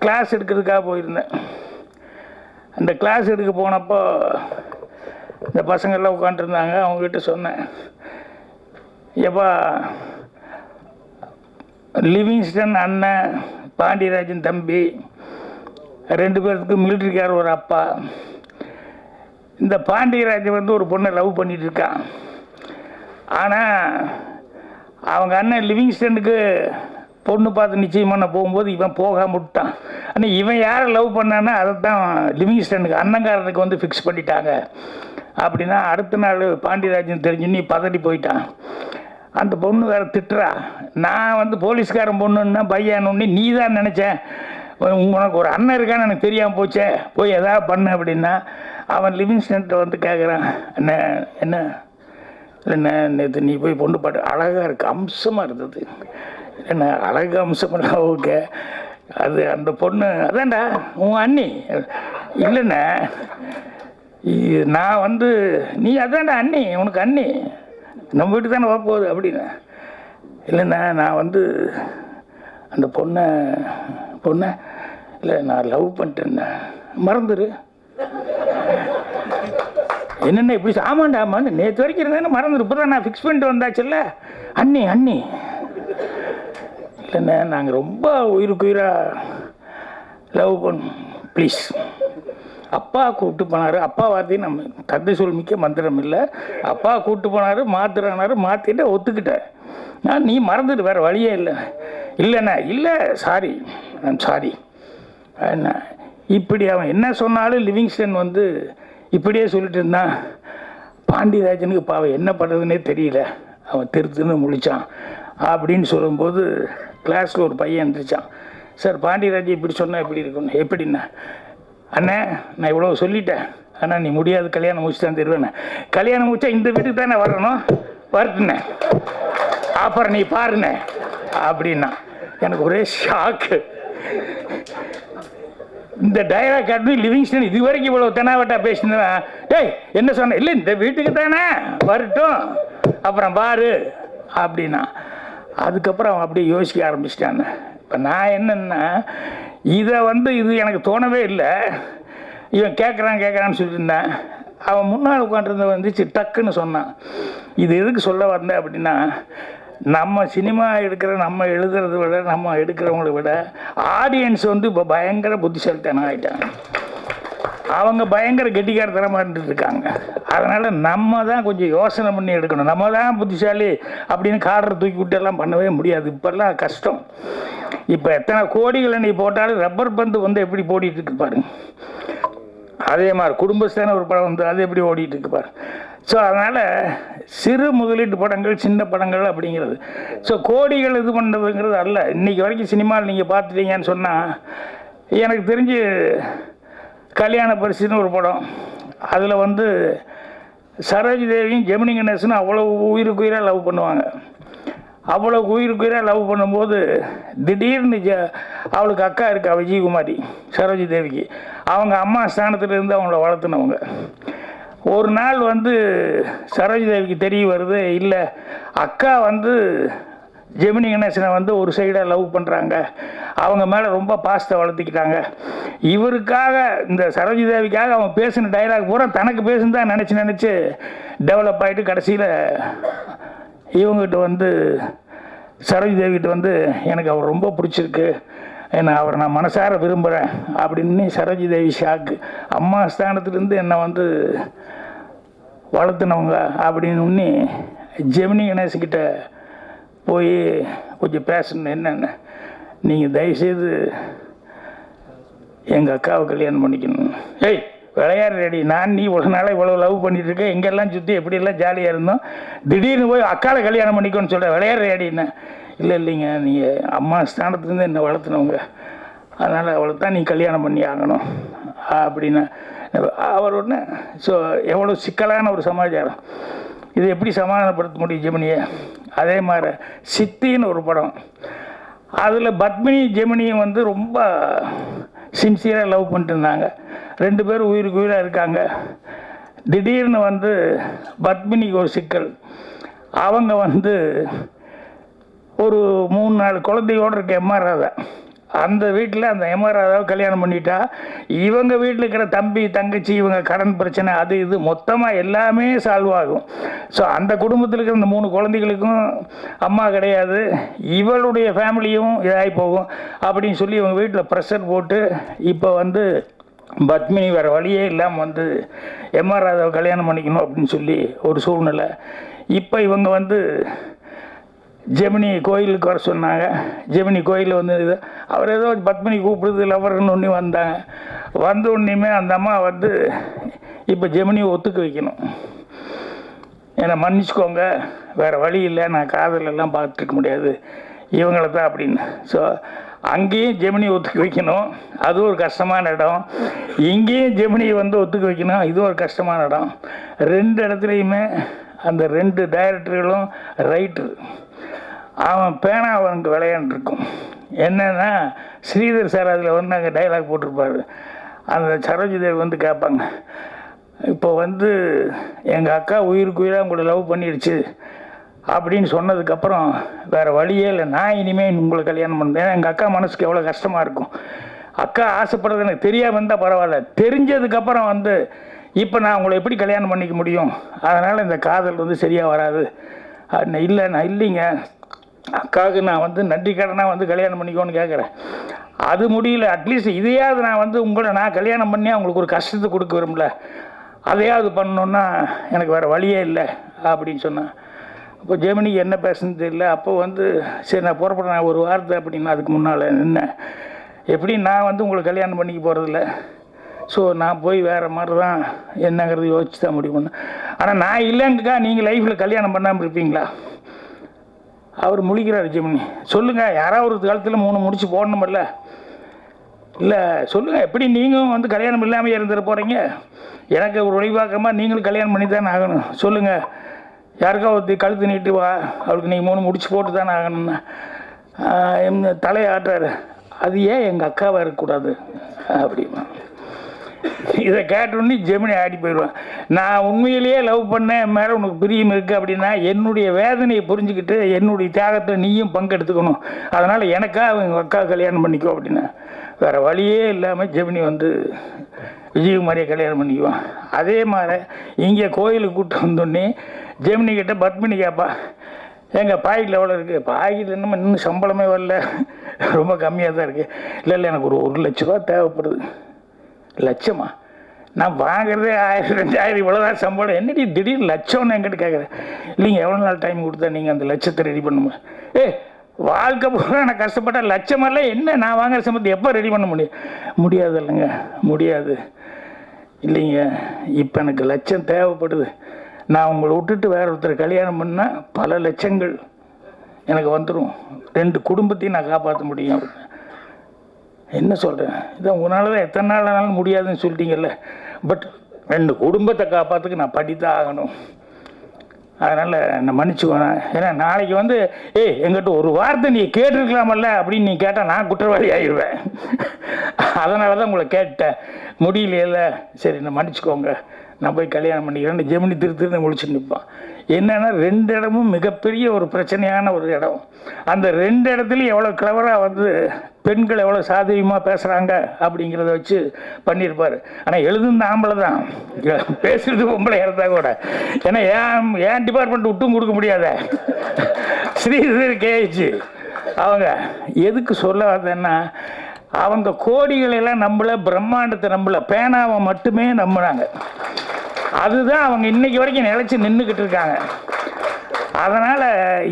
கிளாஸ் எடுக்கிறதுக்காக போயிருந்தேன். அந்த கிளாஸ் எடுக்க போனப்போ இந்த பசங்கள்லாம் உட்காந்துருந்தாங்க. அவங்ககிட்ட சொன்னேன், எப்பா லிவிங்ஸ்டன் அண்ணன், பாண்டியராஜன் தம்பி 2 பேர்த்துக்கு மிலிட்ரிக்கார் ஒரு அப்பா. இந்த பாண்டியராஜன் வந்து ஒரு பொண்ணை லவ் பண்ணிட்டு இருக்கான். ஆனால் அவங்க அண்ணன் லிவிங்ஸ்டனுக்கு பொண்ணு பார்த்து நிச்சயம் பண்ண போகும்போது இவன் போகாம விட்டான். ஆனால் இவன் யாரை லவ் பண்ணான்னா அதை தான் லிவிங்ஸ்டனுக்கு அண்ணங்காரனுக்கு வந்து ஃபிக்ஸ் பண்ணிட்டாங்க. அப்படின்னா அடுத்த நாள் பாண்டியராஜன் தெரிஞ்சு நீ பதறி போயிட்டான். அந்த பொண்ணு வேறு திட்டுறா, நான் வந்து போலீஸ்காரன் பொண்ணுன்னா பையன்னு நீ தான் நினச்சேன், உனக்கு ஒரு அண்ணன் இருக்கான்னு எனக்கு தெரியாமல் போச்சே, போய் எதாவது பண்ண அப்படின்னா. அவன் லிவிங்ஸ்டன்ட்ட வந்து கேட்குறான், என்ன இல்லைண்ணே நேற்று நீ போய் பொண்ணு பாட்டு அழகாக இருக்குது, அம்சமாக இருந்தது. என்ன அழகு அம்சம் ஓகே, அது அந்த பொண்ணு அதான்டா உன் அண்ணி இல்லைண்ணே நான் வந்து நீ அதான்டா அண்ணி, உனக்கு அண்ணி நம்ம வீட்டுக்கு தானே வரப்போகுது அப்படின்னு. இல்லைண்ணா நான் வந்து அந்த பொண்ணை இல்லை நான் லவ் பண்ணிட்டேன்னா மறந்துடு. என்னென்ன இப்படி ஆமாண்டா ஆமாண்டு நேற்று வரைக்கும் இருந்தேன்னு மறந்துடு, இப்போ தான் நான் ஃபிக்ஸ் பண்ணிட்டு வந்தாச்சுல்ல அண்ணி இல்லைண்ணா நாங்கள் ரொம்ப உயிராக லவ் பண்ணோம் ப்ளீஸ். அப்பா கூப்பிட்டு போனார், அப்பா வார்த்தையும் நம்ம தந்தை சொல் மிக்க மந்திரம் இல்லை. அப்பா கூப்பிட்டு போனார், மாத்துறானாரு, மாற்றிட்டு ஒத்துக்கிட்டேன். நீ மறந்துட்டு வேறு வழியே இல்லைண்ணா இல்லை சாரி ஐம் சாரி என்ன. இப்படி அவன் என்ன சொன்னாலும் லிவிங்ஸ்டன் வந்து இப்படியே சொல்லிட்டு இருந்தான். பாண்டியராஜனுக்கு பாவம் என்ன பண்ணுறதுனே தெரியல, அவன் திருத்துன்னு முழிச்சான் அப்படின்னு சொல்லும்போது கிளாஸில் ஒரு பையன் இருந்துச்சான். சார் பாண்டியராஜ் இப்படி சொன்னால் எப்படி இருக்கணும் எப்படின்னா, அண்ணே நான் இவ்வளோ சொல்லிட்டேன், ஆனால் நீ முடியாது கல்யாணம் முடிச்சு தான் தருவேண்ணே. கல்யாணம் முடிச்சா இந்த வீட்டுக்கு தானே வரணும், வரட்டுண்ணே அப்புறம் நீ பாருண்ணே அப்படின்னா. எனக்கு ஒரே ஷாக்கு. இந்த டைலாக் காட்டு லிவிங்ஸ்டன் இது வரைக்கும் இவ்வளோ தெனாவட்டா பேசினா, டேய் என்ன சொன்ன, இல்லை இந்த வீட்டுக்கு தானே வரட்டும் அப்புறம் பாரு அப்படின்னா. அதுக்கப்புறம் அவன் அப்படியே யோசிக்க ஆரம்பிச்சிட்டான். இப்போ நான் என்னென்னா இதை வந்து இது எனக்கு தோணவே இல்லை, இவன் கேட்குறான்னு சொல்லிட்டு இருந்தேன். அவன் முன்னால் உட்காந்துருந்த வந்துச்சு டக்குன்னு சொன்னான். இது எதுக்கு சொல்ல வந்தேன் அப்படின்னா, நம்ம சினிமா நம்ம எழுதுறதை விட நம்ம எடுக்கிறவங்கள விட ஆடியன்ஸ் வந்து இப்போ பயங்கர புத்திசாலித்தனம் ஆகிட்டாங்க. அவங்க பயங்கர கெட்டிக்காரத்தனமாக இருந்துட்டு இருக்காங்க. அதனால் நம்ம தான் கொஞ்சம் யோசனை பண்ணி எடுக்கணும். நம்ம தான் புத்திசாலி அப்படின்னு காடரை தூக்கி விட்டு எல்லாம் பண்ணவே முடியாது. இப்போல்லாம் கஷ்டம். இப்போ எத்தனை கோடிகளை நீ போட்டாலும் ரப்பர் பந்து வந்து எப்படி போடிட்டு இருக்கு பாருங்க. அதே மாதிரி குடும்பஸ்தான ஒரு படம் வந்து அது எப்படி ஓடிட்டு இருக்கு பாரு. ஸோ அதனால் சிறு முதலீட்டு படங்கள் சின்ன படங்கள் அப்படிங்கிறது, ஸோ கோடிகள் இது பண்ணுறதுங்கிறது அல்ல. இன்றைக்கி வரைக்கும் சினிமாவில் நீங்கள் பார்த்துட்டீங்கன்னு சொன்னால், எனக்கு தெரிஞ்சு கல்யாண பரிசுன்னு ஒரு படம், அதில் வந்து சரோஜ் தேவியும் ஜெமினி கணேசனும் அவ்வளோ உயிராக லவ் பண்ணுவாங்க. அவ்வளோ உயிராக லவ் பண்ணும்போது திடீர்னு அவளுக்கு அக்கா இருக்கா விஜயகுமாரி, சரோஜ் தேவிக்கு. அவங்க அம்மா ஸ்தானத்துலேருந்து அவங்கள வளர்த்துனவங்க. ஒரு நாள் வந்து சரோஜ் தேவிக்கு தெரிய வருது, இல்லை அக்கா வந்து ஜெமினி கணேசனை வந்து ஒரு சைடாக லவ் பண்ணுறாங்க, அவங்க மேலே ரொம்ப பாசத்தை வளர்த்திக்கிட்டாங்க. இவருக்காக இந்த சரோஜ் தேவிக்காக அவன் பேசின டைலாக் பூரா தனக்கு பேசுன்னு நினச்சி டெவலப் ஆகிட்டு கடைசியில் இவங்ககிட்ட வந்து சரோஜ் தேவிகிட்ட வந்து எனக்கு அவர் ரொம்ப பிடிச்சிருக்கு, என்னை அவரை நான் மனசார விரும்புகிறேன் அப்படின்னு சரோஜ் தேவி ஷாக்கு. அம்மா ஸ்தானத்துலேருந்து என்னை வந்து வளர்த்துனவங்க அப்படின்னு ஜெமினி கணேசன்கிட்ட போய் கொஞ்சம் பேசணும். என்னென்ன நீங்கள் தயவுசெய்து எங்கள் அக்காவை கல்யாணம் பண்ணிக்கணும். ஏய் விளையாட ரெடி, நீ ஒரு நாளாக இவ்வளோ லவ் பண்ணிட்டு இருக்க, எங்கெல்லாம் சுற்றி எப்படியெல்லாம் ஜாலியாக இருந்தோம், திடீர்னு போய் அக்காவை கல்யாணம் பண்ணிக்கோன்னு சொல்கிற விளையாட ரெடின்னு. இல்லைங்க நீங்கள் அம்மா ஸ்தானத்துலேருந்து என்னை வளர்த்துனவங்க, அதனால் அவளை தான் நீ கல்யாணம் பண்ணி ஆகணும் அப்படின்னு அவர் ஒன்று. ஸோ எவ்வளோ சிக்கலான ஒரு சமாச்சாரம், இது எப்படி சமாதானப்படுத்த முடியும் ஜெமினியை. அதே மாதிரி சித்தின்னு ஒரு படம், அதில் பத்மினி ஜெமினியும் வந்து ரொம்ப சின்சியராக லவ் பண்ணிட்டு இருந்தாங்க. ரெண்டு பேரும் உயிருக்கு உயிராக இருக்காங்க. திடீர்னு வந்து பத்மினிக்கு ஒரு சிக்கல், அவங்க வந்து ஒரு 3-4 குழந்தையோடு இருக்க எம்ஆர் ராதா, அந்த வீட்டில் அந்த எம்ஆர் ராதாவை கல்யாணம் பண்ணிட்டா இவங்க வீட்டில் இருக்கிற தம்பி தங்கச்சி இவங்க கடன் பிரச்சனை அது இது மொத்தமாக எல்லாமே சால்வ் ஆகும். ஸோ அந்த குடும்பத்தில் இருக்கிற இந்த 3 குழந்தைகளுக்கும் அம்மா கிடையாது, இவளுடைய ஃபேமிலியும் இதாகி போகும் அப்படின்னு சொல்லி இவங்க வீட்டில் ப்ரெஷர் போட்டு இப்போ வந்து பத்மினி வேறு வழியே இல்லாமல் வந்து எம்ஆர் ராதாவை கல்யாணம் பண்ணிக்கணும் அப்படின்னு சொல்லி ஒரு சூழ்நிலை. இப்போ இவங்க வந்து ஜெமினி கோயிலுக்கு வர சொன்னாங்க. ஜெமினி கோயிலில் வந்து இது அவர் ஏதோ பத்மினி கூப்பிடுறது லவர்னு ஒன்று வந்தாங்க. வந்த உடனேயுமே அந்த அம்மா வந்து இப்போ ஜெமினியை ஒத்துக்க வைக்கணும், என்னை மன்னிச்சுக்கோங்க வேறு வழி இல்லை, நான் காதலெல்லாம் பார்த்துருக்க முடியாது இவங்களை தான் அப்படின்னு. ஸோ அங்கேயும் ஜெமினி ஒத்துக்க வைக்கணும், அது ஒரு கஷ்டமான இடம். இங்கேயும் ஜெமினியை வந்து ஒத்துக்க வைக்கணும், இது ஒரு கஷ்டமான இடம். 2 இடத்துலையுமே அந்த 2 டைரக்டர்களும் ரைட்டர். அவன் பேனா அவனுக்கு விளையாண்டுருக்கும். என்னென்னா ஸ்ரீதர் சார் அதில் வந்து அங்கே டைலாக் போட்டிருப்பார். அந்த சரோஜ் தேவி வந்து கேட்பாங்க, இப்போ வந்து எங்கள் அக்கா உயிருக்கு உயிராக உங்களை லவ் பண்ணிடுச்சு அப்படின்னு சொன்னதுக்கப்புறம் வேறு வழியே இல்லை, நான் இனிமேல் உங்களை கல்யாணம் பண்ணுறேன். ஏன்னா எங்கள் அக்கா மனசுக்கு எவ்வளோ கஷ்டமாக இருக்கும். அக்கா ஆசைப்படுறது எனக்கு தெரியாமல் இருந்தால் பரவாயில்ல, தெரிஞ்சதுக்கப்புறம் வந்து இப்போ நான் உங்களை எப்படி கல்யாணம் பண்ணிக்க முடியும், அதனால் இந்த காதல் வந்து சரியாக வராது. இல்லை நான் இல்லைங்க, அக்காவுக்கு நான் வந்து நன்றி கடனாக வந்து கல்யாணம் பண்ணிக்கோன்னு கேட்குறேன். அது முடியல, அட்லீஸ்ட் இதையாவது நான் வந்து உங்களை நான் கல்யாணம் பண்ணி அவங்களுக்கு ஒரு கஷ்டத்தை கொடுக்க விரும்பல, அதையாவது பண்ணணுன்னா எனக்கு வேறு வழியே இல்லை அப்படின்னு சொன்னேன். அப்போ ஜெமினிக்கு என்ன பேசுன்னு தெரியல. அப்போ வந்து சரி நான் புறப்படுறேன் ஒரு வாரத்தை அப்படின்னா, அதுக்கு முன்னால் நின்னேன். எப்படி நான் வந்து உங்களை கல்யாணம் பண்ணிக்க போகிறதில்ல, ஸோ நான் போய் வேறு மாதிரி தான் என்னங்கிறது யோசிச்சு தான் முடிவு பண்ணேன். ஆனால் நான் இல்லைங்கக்கா நீங்கள் லைஃப்பில் கல்யாணம் பண்ணாமல் இருப்பீங்களா? அவர் முழிக்கிறார் ஜெமினி. சொல்லுங்கள், யாராவது ஒரு காலத்தில் 3 முடிச்சு போடணுமில்ல? இல்லை சொல்லுங்கள், எப்படி நீங்களும் வந்து கல்யாணம் இல்லாமல் இருந்துட போகிறீங்க? எனக்கு ஒரு வழிபாக்கமாக நீங்களும் கல்யாணம் பண்ணி தானே ஆகணும். சொல்லுங்கள், யாருக்கா ஒருத்தி கழுத்து நீட்டு வா, அவளுக்கு நீங்கள் 3 முடிச்சு போட்டு தானே ஆகணும்னா தலையை ஆட்டுறாரு. அது ஏன் எங்கள் அக்காவாக இருக்கக்கூடாது அப்படிமா. இதை கேட்டோன்னே ஜெமினி ஆடி போயிடுவேன். நான் உண்மையிலேயே லவ் பண்ணேன், மேலே உனக்கு பிரியம் இருக்குது அப்படின்னா என்னுடைய வேதனையை புரிஞ்சுக்கிட்டு என்னுடைய தியாகத்தை நீயும் பங்கெடுத்துக்கணும், அதனால் எனக்கா எங்கள் அக்கா கல்யாணம் பண்ணிக்கோ அப்படின்னா வேறு வழியே இல்லாமல் ஜெமினி வந்து விஜயகுமாரியை கல்யாணம் பண்ணிக்குவான். அதே மாதிரி இங்கே கோயிலுக்கு கூப்பிட்டு வந்தோடனே ஜெமினி கிட்ட பத்மினி கேட்பா, எங்கள் பாக்கெட்டில் எவ்வளோ இருக்குது? பாக்கெட்டில் இன்னும் சம்பளமே வரல, ரொம்ப கம்மியாக தான் இருக்குது. இல்லை எனக்கு ஒரு 1 லட்ச ரூபா தேவைப்படுது. லட்சமா? நான் வாங்குறதே 1000 2000 இவ்வளோதான் சம்பளம், என்னடி திடீர்னு லட்சம்னு என்கிட்ட கேட்குறேன். இல்லைங்க, எவ்வளோ நாள் டைம் கொடுத்தா நீங்கள் அந்த லட்சத்தை ரெடி பண்ணுமா? வாழ்க்கை பூரா நான் கஷ்டப்பட்ட லட்சமெல்லாம் என்ன நான் வாங்குற சம்பளத்தை எப்போ ரெடி பண்ண முடியாது இல்லைங்க, முடியாது. இல்லைங்க, இப்போ எனக்கு லட்சம் தேவைப்படுது, நான் உங்களை விட்டுட்டு வேற ஒருத்தர் கல்யாணம் பண்ணால் பல லட்சங்கள் எனக்கு வந்துடும், 2 குடும்பத்தையும் நான் காப்பாற்ற முடியும். என்ன சொல்கிறேன், இதான் உங்களால் தான் எத்தனை நாள் ஆனாலும் முடியாதுன்னு சொல்லிட்டீங்கல்ல, பட் 2 குடும்பத்தை காப்பாற்றுக்கு நான் படித்தான் ஆகணும், அதனால் நான் மன்னிச்சுக்கோண்ணா. ஏன்னா நாளைக்கு வந்து எங்கிட்ட ஒரு வார்த்தை நீ கேட்டிருக்கலாமல்ல அப்படின்னு நீ கேட்டால் நான் குற்றவாளி ஆயிடுவேன். அதனால தான் உங்களை கேட்டேன், முடியலையில்ல, சரி நான் மன்னிச்சுக்கோங்க, நான் போய் கல்யாணம் பண்ணிக்கிறேன். ஜெமினி திருன்னு முழிச்சு நிற்பான். என்னென்னா 2 இடமும் மிகப்பெரிய ஒரு பிரச்சனையான ஒரு இடம். அந்த 2 இடத்துலையும் எவ்வளோ கிளவராக வந்து பெண்கள் எவ்வளோ சாதகமாக பேசுகிறாங்க அப்படிங்கிறத வச்சு பண்ணியிருப்பார். ஆனால் எழுதுந்த ஆம்பளை தான், பேசுகிறது பொம்பளை இருந்தால் கூட. ஏன்னா ஏன் டிபார்ட்மெண்ட் விட்டும் கொடுக்க முடியாத ஸ்ரீதர் கேஹெச் அவங்க எதுக்கு சொல்ல வந்தேன்னா, அவங்க கோடிகளெல்லாம் நம்பல, பிரம்மாண்டத்தை நம்பல, பேனாவை மட்டுமே நம்பினாங்க. அதுதான் அவங்க இன்னைக்கு வரைக்கும் நிலைச்சி நின்றுக்கிட்டு இருக்காங்க. அதனால்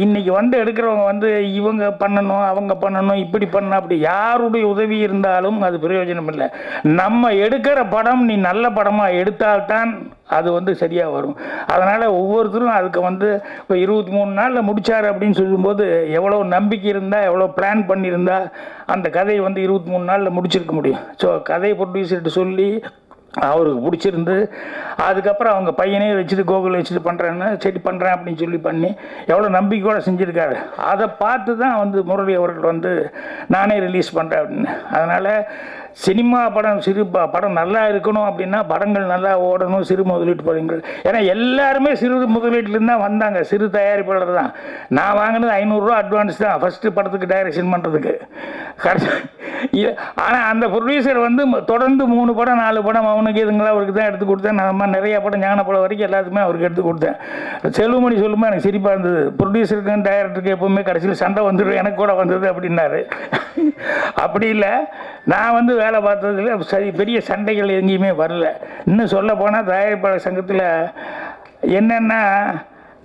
இன்றைக்கி வந்து எடுக்கிறவங்க வந்து இவங்க பண்ணணும் அவங்க பண்ணணும் இப்படி பண்ணணும் அப்படி யாருடைய உதவி இருந்தாலும் அது பிரயோஜனம் இல்லை. நம்ம எடுக்கிற படம் நீ நல்ல படமாக எடுத்தால்தான் அது வந்து சரியாக வரும். அதனால் ஒவ்வொருத்தரும் அதுக்கு வந்து இப்போ 23 நாளில் முடித்தார் அப்படின்னு சொல்லும்போது எவ்வளோ நம்பிக்கை இருந்தால் எவ்வளோ பிளான் பண்ணியிருந்தா அந்த கதையை வந்து 23 நாளில் முடிச்சிருக்க முடியும். ஸோ கதை ப்ரொடியூசர்கிட்ட சொல்லி அவருக்கு பிடிச்சிருந்து அதுக்கப்புறம் அவங்க பையனே வச்சுட்டு கோகுல் வச்சுட்டு பண்ணுறேன்னு சரி பண்ணுறேன் அப்படின்னு சொல்லி பண்ணி எவ்வளோ நம்பிக்கையோடு செஞ்சுருக்காரு. அதை பார்த்து தான் வந்து முரளி அவர்கள் வந்து நானே ரிலீஸ் பண்ணுறேன் அப்படின்னு. அதனால் சினிமா படம் படம் நல்லா இருக்கணும் அப்படின்னா படங்கள் நல்லா ஓடணும், சிறு முதலீட்டு படங்கள். ஏன்னா எல்லாருமே சிறு முதலீட்டுலேருந்து தான் வந்தாங்க, சிறு தயாரிப்பாளர் தான். நான் வாங்கினது 500 ரூபா அட்வான்ஸ் தான் ஃபஸ்ட்டு படத்துக்கு டைரக்ஷன் பண்ணுறதுக்கு. ஆனால் அந்த ப்ரொடியூசர் வந்து தொடர்ந்து 3 படம் 4 படம் அவனுக்கு இதுங்களாம் அவருக்கு தான் எடுத்து கொடுத்தேன். நான் நிறையா படம் ஞான படம் வரைக்கும் எல்லாத்துக்குமே அவருக்கு எடுத்து கொடுத்தேன். செல்வமணி சொல்லும்போது எனக்கு சிரிப்பாக இருந்தது, ப்ரொடியூசருக்கும் டைரக்டருக்கு எப்போவுமே கடைசியில் சண்டை வந்துடும், எனக்கு கூட வந்தது அப்படின்னாரு. அப்படி இல்லை, நான் வந்து வேலை பார்த்ததுல சரி பெரிய சண்டைகள் எங்கேயுமே வரல. இன்னும் சொல்ல போனால் தயாரிப்பாளர் சங்கத்தில் என்னென்னா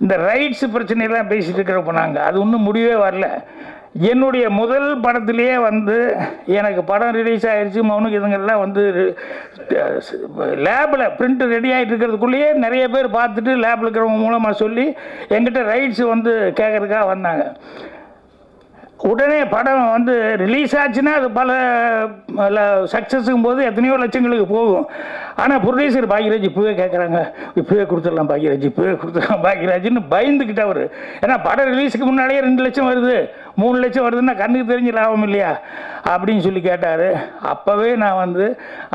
இந்த ரைட்ஸ் பிரச்சனையெல்லாம் பேசிகிட்டு இருக்கிறப்ப நாங்கள் அது இன்னும் முடிவே வரல. என்னுடைய முதல் படத்துலேயே வந்து எனக்கு படம் ரிலீஸ் ஆகிடுச்சு, மௌனுக்கு இதுங்கெல்லாம் வந்து லேபில் பிரிண்ட் ரெடி ஆகிட்டு இருக்கிறதுக்குள்ளேயே நிறைய பேர் பார்த்துட்டு லேபில் இருக்கிறவங்க மூலமாக சொல்லி எங்கிட்ட ரைட்ஸ் வந்து கேட்குறதுக்காக வந்தாங்க. உடனே படம் வந்து ரிலீஸ் ஆச்சுன்னா அது பல சக்ஸஸுக்கும் போது எத்தனையோ லட்சங்களுக்கு போகும். ஆனால் ப்ரொடியூசர் பாக்யராஜ் இப்போவே கேட்குறாங்க, இப்போவே கொடுத்துடலாம் பாக்யராஜ், இப்போவே கொடுத்துடலாம் பாக்யராஜ்னு பயந்துக்கிட்ட அவர். ஏன்னா படம் ரிலீஸுக்கு முன்னாடியே 2 லட்சம் வருது, 3 லட்சம் வருதுன்னா கண்ணுக்கு தெரிஞ்சு லாபம் இல்லையா அப்படின்னு சொல்லி கேட்டார். அப்போவே நான் வந்து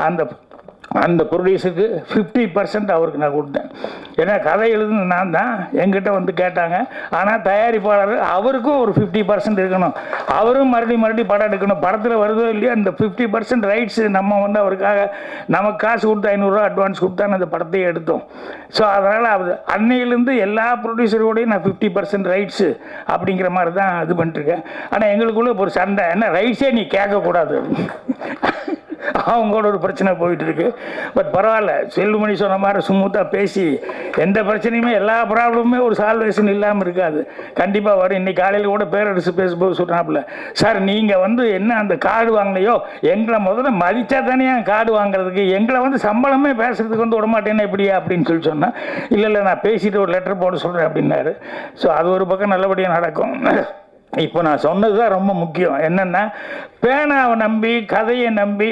அந்த அந்த ப்ரொடியூசருக்கு 50% அவருக்கு நான் கொடுத்தேன். ஏன்னா கதை எழுதுன நான் தான், என்கிட்ட வந்து கேட்டாங்க. ஆனால் தயாரிப்பாளர் அவருக்கும் ஒரு 50% இருக்கணும், அவரும் மறுபடியும் படம் எடுக்கணும். படத்தில் வருதோ இல்லையோ அந்த 50% ரைட்ஸு நம்ம வந்து அவருக்காக நமக்கு காசு கொடுத்து 500 ரூபா அட்வான்ஸ் கொடுத்தா அந்த படத்தையே எடுத்தோம். ஸோ அதனால் அது அன்னையிலேருந்து எல்லா ப்ரொடியூசரோடையும் நான் 50% ரைட்ஸு அப்படிங்கிற மாதிரி தான் இது பண்ணிட்டுருக்கேன். ஆனால் எங்களுக்குள்ளே ஒரு சண்டை, என்ன ரைட்ஸே நீ கேட்கக்கூடாது, அவங்களோட ஒரு பிரச்சனை போயிட்டு இருக்கு. பட் பரவாயில்ல, செல்லுமணி சொன்ன மாதிரி ஸ்மூத்தாக பேசி எந்த பிரச்சனையுமே எல்லா ப்ராப்ளமுமே ஒரு சால்வேஷன் இல்லாமல் இருக்காது, கண்டிப்பாக வரும். இன்னைக்கு காலையில் கூட பேரரசு பேசும்போது சொல்கிறாப்புல, சார் நீங்கள் வந்து என்ன அந்த கார்டு வாங்கினையோ எங்களை முதல்ல மதித்தா தானே கார்டு வாங்குறதுக்கு, எங்களை வந்து சம்பளமே பேசுறதுக்கு வந்து விடமாட்டேன்னா எப்படியா அப்படின்னு சொல்லி சொன்னேன். இல்லை நான் பேசிட்டு ஒரு லெட்டர் போட சொல்கிறேன் அப்படின்னாரு. ஸோ அது ஒரு பக்கம் நல்லபடியாக நடக்கும். இப்போ நான் சொன்னது தான் ரொம்ப முக்கியம். என்னென்னா, பேனாவை நம்பி கதையை நம்பி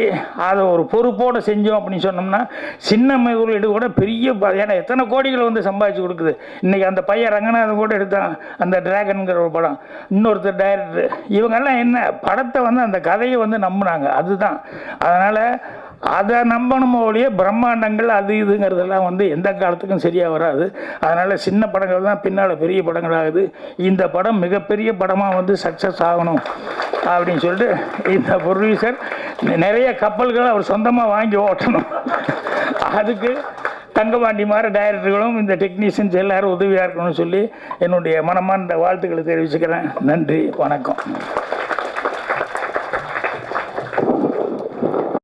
அதை ஒரு பொறுப்போடு செஞ்சோம் அப்படின்னு சொன்னோம்னா சின்ன முதலீடு கூட பெரிய, ஏன்னா எத்தனை கோடிகளை வந்து சம்பாதிச்சு கொடுக்குது. இன்றைக்கி அந்த பையன் ரங்கநாதன் கூட எடுத்தான் அந்த டிராகனுங்கிற ஒரு படம், இன்னொருத்தர் டைரக்டர், இவங்கெல்லாம் என்ன படத்தை வந்து அந்த கதையை வந்து நம்பினாங்க, அதுதான். அதனால் அதை நம்பணும் ஒழிய பிரம்மாண்டங்கள் அது இதுங்கிறதெல்லாம் வந்து எந்த காலத்துக்கும் சரியாக வராது. அதனால் சின்ன படங்கள் தான் பின்னால் பெரிய படங்கள் ஆகுது. இந்த படம் மிகப்பெரிய படமாக வந்து சக்ஸஸ் ஆகணும் அப்படின்னு சொல்லிட்டு இந்த ப்ரொடியூசர் நிறைய கப்பல்களை அவர் சொந்தமாக வாங்கி ஓட்டணும். அதுக்கு தங்கபாண்டி மாதிரி டைரக்டர்களும் இந்த டெக்னீஷியன்ஸ் எல்லோரும் உதவியாக இருக்கணும்னு சொல்லி என்னுடைய மனமார்ந்த வாழ்த்துக்களை தெரிவிச்சுக்கிறேன். நன்றி, வணக்கம்.